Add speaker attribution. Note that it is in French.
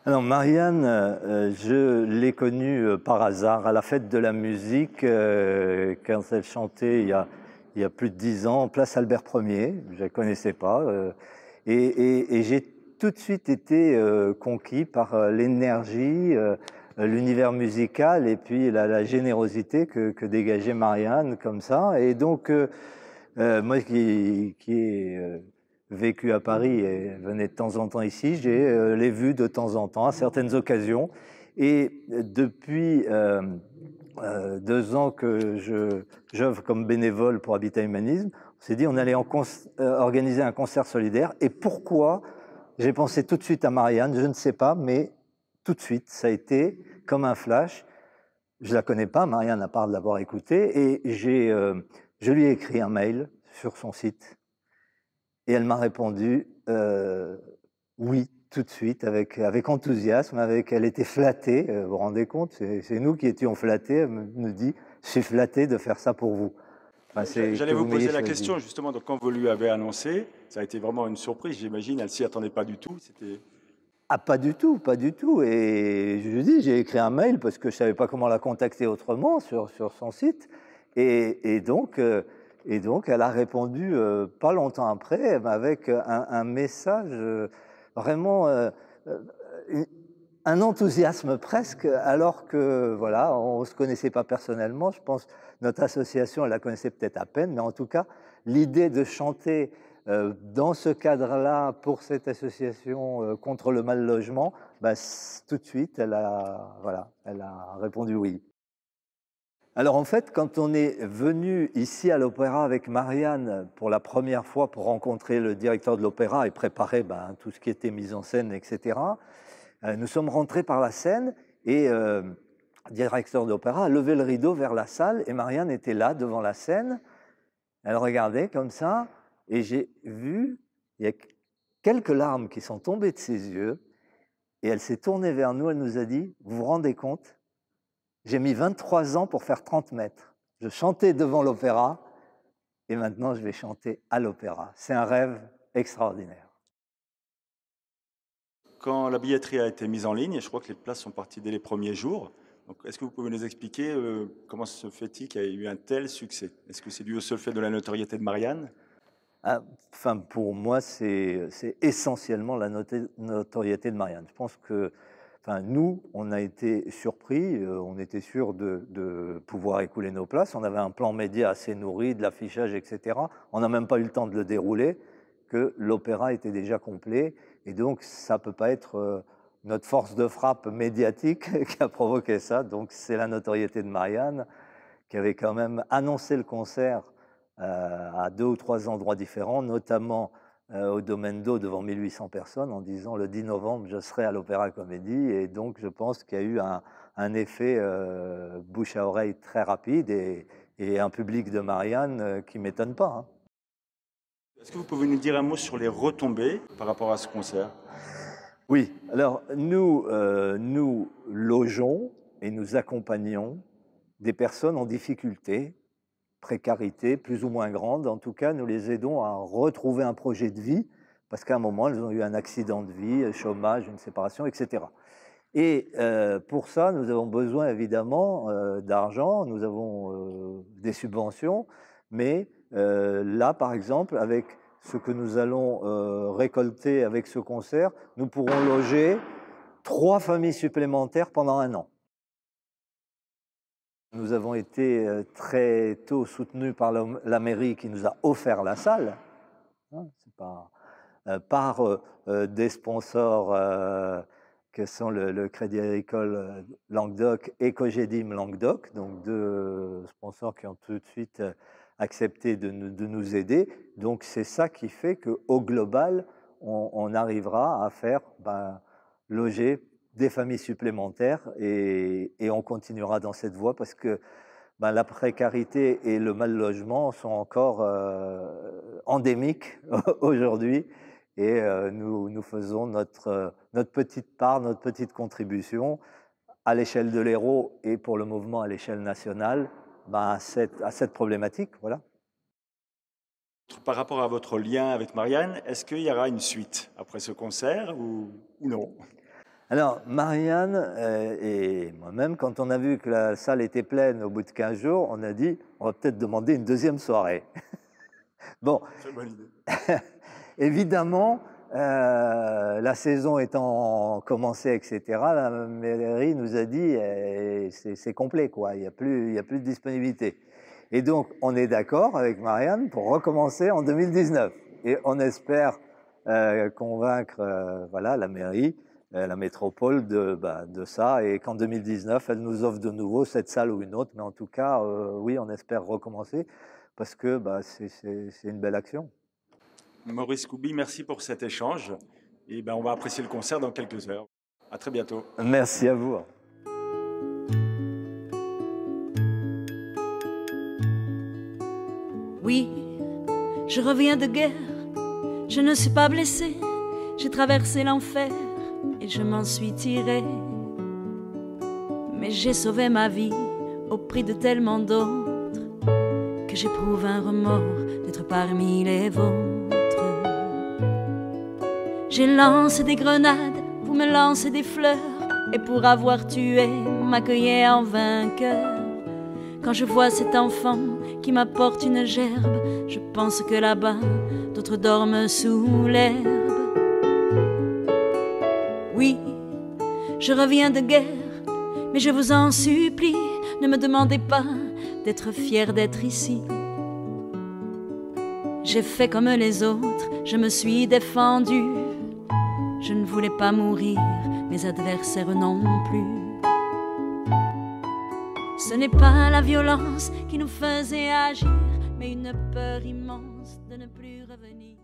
Speaker 1: Alors Marianne, je l'ai connue par hasard à la fête de la musique quand elle chantait il y a plus de 10 ans, place Albert Ier. Je ne la connaissais pas. Et j'ai tout de suite été conquis par l'énergie, l'univers musical et puis la générosité que dégageait Marianne comme ça. Et donc, moi qui ai vécu à Paris et venais de temps en temps ici, j'ai les vues de temps en temps à certaines occasions. Et depuis 2 ans que j'œuvre comme bénévole pour Habitat Humanisme, on s'est dit on allait organiser un concert solidaire. Et pourquoi? J'ai pensé tout de suite à Marianne, je ne sais pas, mais tout de suite, ça a été comme un flash. Je la connais pas, Marianne, à part de l'avoir écoutée, et je lui ai écrit un mail sur son site, et elle m'a répondu oui, tout de suite, avec enthousiasme, elle était flattée, vous vous rendez compte, c'est nous qui étions flattés, elle me dit, je suis flattée de faire ça pour vous. Enfin, c'est
Speaker 2: J'allais
Speaker 1: que
Speaker 2: vous
Speaker 1: vous m'ayez
Speaker 2: poser la
Speaker 1: choisi.
Speaker 2: question justement, donc quand vous lui avez annoncé, ça a été vraiment une surprise, j'imagine, elle s'y attendait pas du tout.
Speaker 1: Ah, pas du tout, pas du tout. Et je lui dis, j'ai écrit un mail parce que je savais pas comment la contacter autrement sur son site. Et donc, elle a répondu pas longtemps après, mais avec un message vraiment, euh, une- un enthousiasme presque, alors que voilà, on se connaissait pas personnellement. Je pense notre association, elle la connaissait peut-être à peine, mais en tout cas, l'idée de chanter dans ce cadre-là, pour cette association contre le mal logement, bah, tout de suite, elle a répondu oui. Alors en fait, quand on est venu ici à l'Opéra avec Marianne pour la première fois pour rencontrer le directeur de l'Opéra et préparer tout ce qui était mise en scène, etc., nous sommes rentrés par la scène et le directeur de l'Opéra a levé le rideau vers la salle et Marianne était là devant la scène. Elle regardait comme ça et j'ai vu, il y a quelques larmes qui sont tombées de ses yeux et elle s'est tournée vers nous, elle nous a dit, vous vous rendez compte, j'ai mis 23 ans pour faire 30 mètres. Je chantais devant l'opéra et maintenant je vais chanter à l'opéra. C'est un rêve extraordinaire.
Speaker 2: Quand la billetterie a été mise en ligne, et je crois que les places sont parties dès les premiers jours, donc est-ce que vous pouvez nous expliquer comment se fait-il qu'il y ait eu un tel succès? Est-ce que c'est dû au seul fait de la notoriété de Marianne?
Speaker 1: Ah, enfin, pour moi, c'est essentiellement la notoriété de Marianne. Je pense que enfin, nous, on a été surpris, on était sûr de pouvoir écouler nos places. On avait un plan média assez nourri, de l'affichage, etc. On n'a même pas eu le temps de le dérouler, que l'opéra était déjà complet. Et donc, ça ne peut pas être notre force de frappe médiatique qui a provoqué ça. Donc, c'est la notoriété de Marianne qui avait quand même annoncé le concert à 2 ou 3 endroits différents, notamment au Domaine d'Eau devant 1800 personnes, en disant le 10 novembre, je serai à l'Opéra Comédie. Et donc, je pense qu'il y a eu un effet bouche à oreille très rapide et un public de Marianne qui ne m'étonne pas. Hein.
Speaker 2: Est-ce que vous pouvez nous dire un mot sur les retombées par rapport à ce concert?
Speaker 1: Oui, alors nous logeons et nous accompagnons des personnes en difficulté, précarité plus ou moins grande. En tout cas, nous les aidons à retrouver un projet de vie, parce qu'à un moment, elles ont eu un accident de vie, chômage, une séparation, etc. Et pour ça, nous avons besoin évidemment d'argent, nous avons des subventions, mais là, par exemple, avec ce que nous allons récolter avec ce concert, nous pourrons loger 3 familles supplémentaires pendant 1 an. Nous avons été très tôt soutenus par la mairie qui nous a offert la salle, hein, c'est pas, par des sponsors que sont le Crédit Agricole Languedoc et Cogedim Languedoc, donc 2 sponsors qui ont tout de suite accepté de nous aider. Donc c'est ça qui fait qu'au global, on arrivera à faire loger des familles supplémentaires et on continuera dans cette voie parce que la précarité et le mal logement sont encore endémiques aujourd'hui et nous faisons notre petite part, notre petite contribution à l'échelle de l'Hérault et pour le mouvement à l'échelle nationale à cette problématique. Voilà.
Speaker 2: Par rapport à votre lien avec Marianne, est-ce qu'il y aura une suite après ce concert ou non?
Speaker 1: Alors, Marianne et moi-même, quand on a vu que la salle était pleine au bout de 15 jours, on a dit, on va peut-être demander une deuxième soirée. Bon,
Speaker 2: Très bonne idée.
Speaker 1: évidemment, la saison étant commencée, etc., la mairie nous a dit, c'est complet, quoi, il n'y a plus de disponibilité. Et donc, on est d'accord avec Marianne pour recommencer en 2019. Et on espère convaincre voilà, la mairie, la métropole de ça, et qu'en 2019, elle nous offre de nouveau cette salle ou une autre. Mais en tout cas, oui, on espère recommencer, parce que c'est une belle action.
Speaker 2: Maurice Koubi, merci pour cet échange. Et on va apprécier le concert dans quelques heures. À très bientôt.
Speaker 1: Merci à vous.
Speaker 3: Oui, je reviens de guerre, je ne suis pas blessé, j'ai traversé l'enfer et je m'en suis tiré. Mais j'ai sauvé ma vie au prix de tellement d'autres que j'éprouve un remords d'être parmi les vôtres. J'ai lancé des grenades, vous me lancez des fleurs, et pour avoir tué, m'accueillez en vainqueur. Quand je vois cet enfant qui m'apporte une gerbe, je pense que là-bas, d'autres dorment sous l'herbe. Oui, je reviens de guerre, mais je vous en supplie, ne me demandez pas d'être fier d'être ici. J'ai fait comme les autres, je me suis défendu. Je ne voulais pas mourir, mes adversaires non plus. Ce n'est pas la violence qui nous faisait agir, mais une peur immense de ne plus revenir.